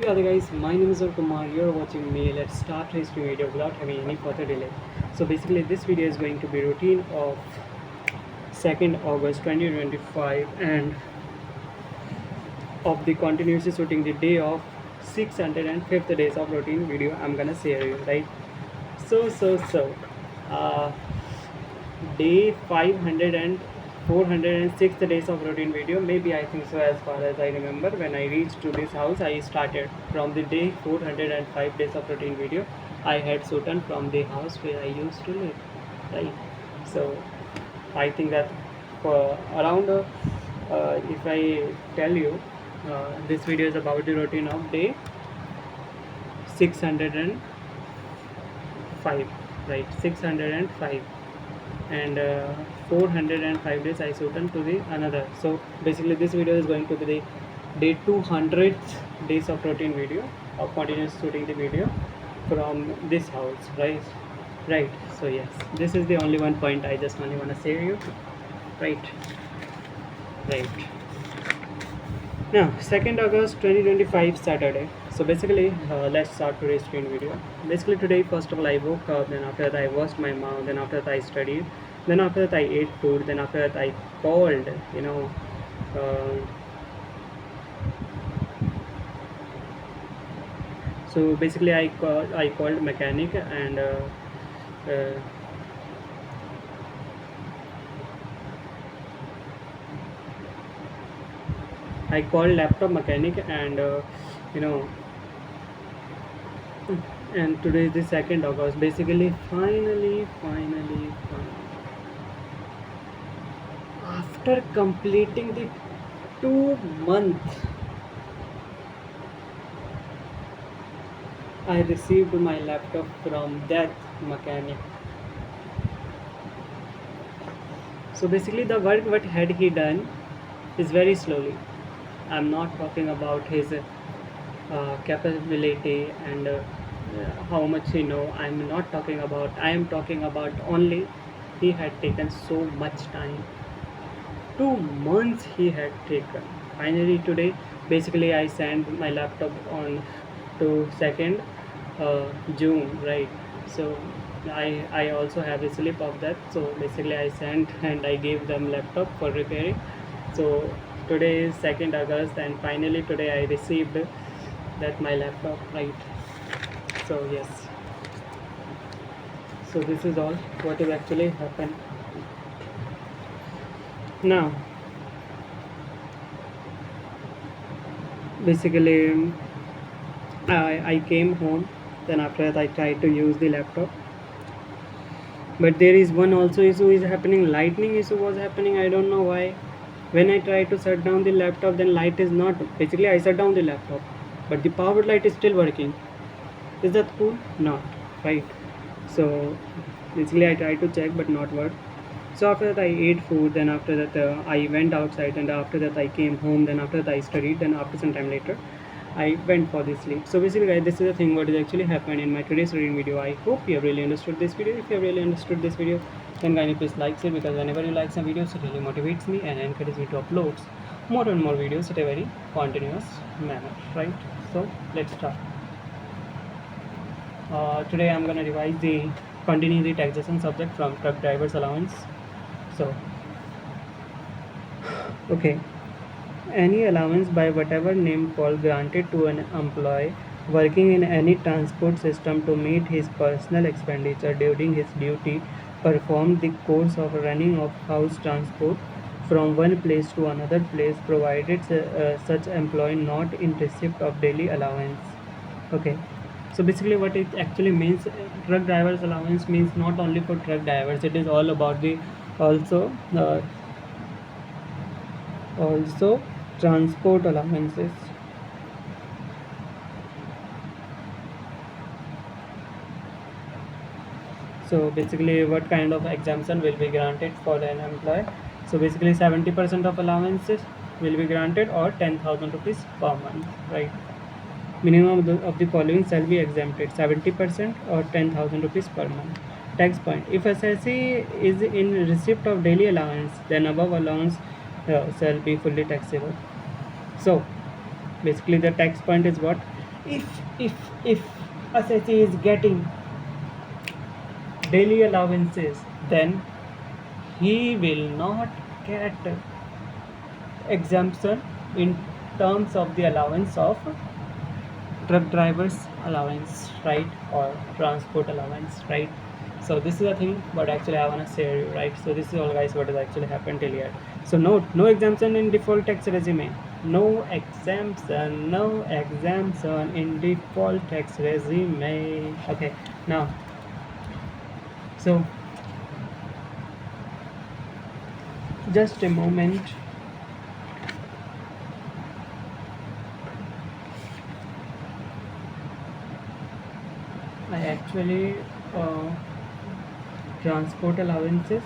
Radhe guys, my name is Kumar, you're watching me. Let's start this new video without having any further delay. So basically this video is going to be routine of 2nd August 2025 and of the continuously shooting the day of 605th days of routine video I'm gonna share you, right? So uh, day 500 and 406th days of routine video, maybe I think so. As far as I remember, when I reached to this house, I started from the day 405 days of routine video I had shooten from the house where I used to live, right? So I think that for around if I tell you, this video is about the routine of day 605, right? 605 and 405 days I shortened to the another. So basically this video is going to be the day 200th days of routine video of continuous shooting the video from this house, right? So yes, this is the only one point I just only want to share you, right? Now 2nd August 2025 Saturday. So basically let's start today's screen video. Basically today, first of all, I woke up, then after that I washed my mouth, then after that I studied, then after that I ate food, then after that I called, uh, so basically I called mechanic and uh, I called laptop mechanic and you know and today is the 2nd August. Basically finally after completing the 2 months, I received my laptop from that mechanic. So basically the work what had he done is very slowly. I'm not talking about his capability and how much he know. I am talking about only he had taken so much time. 2 months he had taken. Finally today, basically I sent my laptop on to 2nd June, right? So I also have a slip of that. So basically I sent and I gave them laptop for repairing. So today is 2nd August and finally today I received that my laptop, right? So yes, so this is all what is actually happened. Now basically I came home, then after that I tried to use the laptop, but there is one also issue is happening. Lightning issue was happening, I don't know why. When I try to shut down the laptop, then light is not, basically I shut down the laptop but the power light is still working. Is that cool? Not, right? So basically I tried to check but not work. So after that I ate food, then after that I went outside, and after that I came home, then after that I studied, then after some time later I went for the sleep. So basically guys, this is the thing what is actually happened in my today's reading video. I hope you have really understood this video. If you have really understood this video, then kindly please like it, because whenever you like some videos it really motivates me and encourages me to upload more and more videos at a very continuous manner, right? So let's start. Today I'm gonna revise the continue the taxation subject from truck drivers allowance. So okay, any allowance by whatever name called granted to an employee working in any transport system to meet his personal expenditure during his duty performed the course of running of house transport from one place to another place, provided such employee not in receipt of daily allowance. Okay, so basically what it actually means, truck drivers allowance means not only for truck drivers, it is all about the also also transport allowances. So basically what kind of exemption will be granted for an employee? So basically 70% of allowances will be granted, or 10,000 rupees per month, right? Minimum of the following shall be exempted: 70% or 10,000 rupees per month. Tax point: if SSC is in receipt of daily allowance, then above allowance shall be fully taxable. So basically the tax point is what? If assessee is getting daily allowances, then he will not get exemption in terms of the allowance of truck drivers allowance, right, or transport allowance, right? So this is the thing what actually I want to share you, right? So this is all guys what has actually happened till yet. So note, no exemption in default tax regime, no exemption in default tax regime. Okay, now, so just a moment. I actually transport allowances,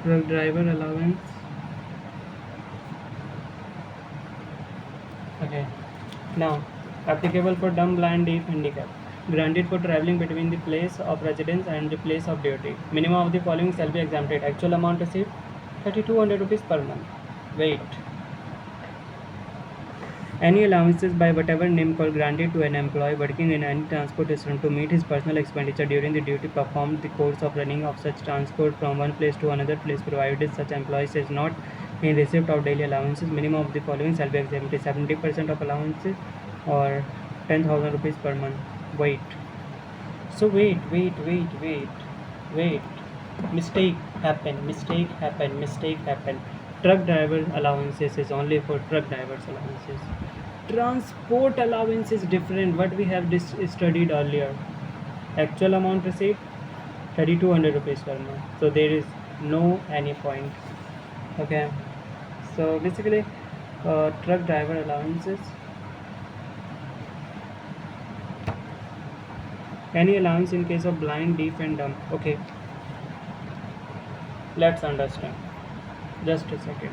truck driver allowance. Okay, now applicable for dumb, blind, deaf, handicap. Granted for traveling between the place of residence and the place of duty. Minimum of the following shall be exempted. Actual amount received 3200 rupees per month. Wait. Any allowances by whatever name called granted to an employee working in any transport system to meet his personal expenditure during the duty performed the course of running of such transport from one place to another place, provided such employees is not in receipt of daily allowances. Minimum of the following shall be exempted: 70% of allowances or 10,000 rupees per month. Wait. So wait. Mistake happened. Truck driver allowances is only for truck drivers allowances. Transport allowance is different. What we have studied earlier. Actual amount received 3200 rupees per month. So there is no any point. Okay. So basically, truck driver allowances. Any allowance in case of blind, deaf, and dumb. Okay. Let's understand. Just a second.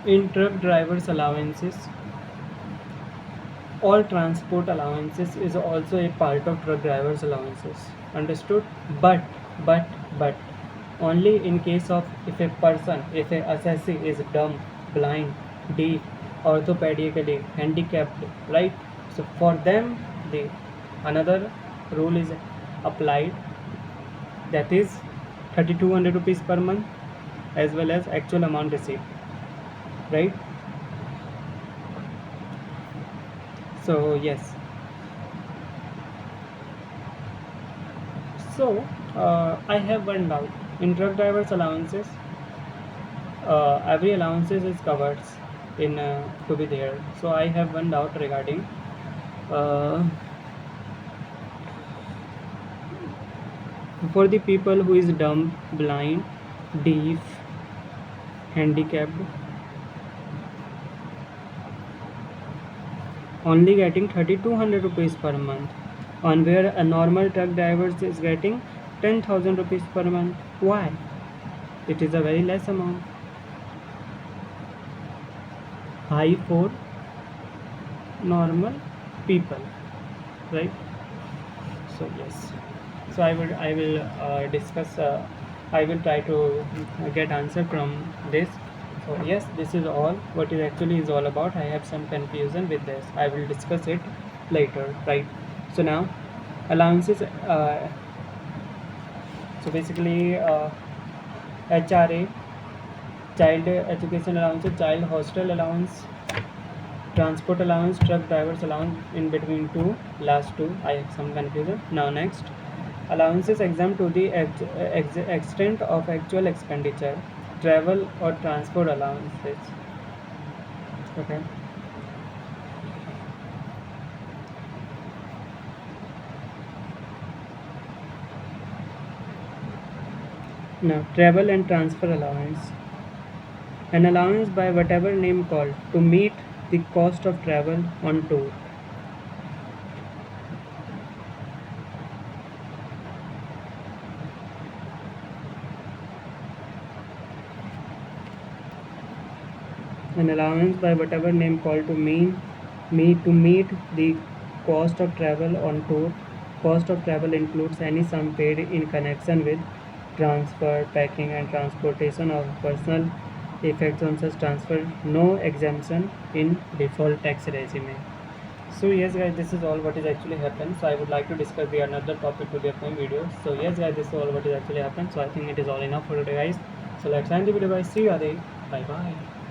In truck drivers allowances, all transport allowances is also a part of truck drivers allowances. Understood? But only in case of if a person, if a assessee is dumb, blind, deaf, orthopedically handicapped, right? So for them, the another rule is applied, that is 3200 rupees per month as well as actual amount received, right? So yes, so I have one doubt. In truck drivers allowances, every allowances is covered in to be there. So I have one doubt regarding uh, for the people who is dumb, blind, deaf, handicapped, only getting 3200 rupees per month, on where a normal truck driver is getting 10,000 rupees per month. Why? It is a very less amount. High for normal people, right? So yes, so I will discuss, I will try to get answer from this. So yes, this is all what it actually is all about. I have some confusion with this. I will discuss it later, right? So now, allowances, so basically, HRA, child education allowance, child hostel allowance, transport allowance, truck drivers allowance, in between two, last two I have some confusion. Now next, allowances exempt to the extent of actual expenditure, travel or transport allowances. Okay. Now travel and transfer allowance, an allowance by whatever name called to meet the cost of travel on tour. An allowance by whatever name called to to meet the cost of travel on tour. Cost of travel includes any sum paid in connection with transfer, packing, and transportation of personal effects on such transfer. No exemption in default tax regime. So yes guys, this is all what is actually happened. So I would like to discuss the another topic to the upcoming video. So yes guys, this is all what is actually happened. So I think it is all enough for today guys. So let's end the video guys. See you again. Bye bye.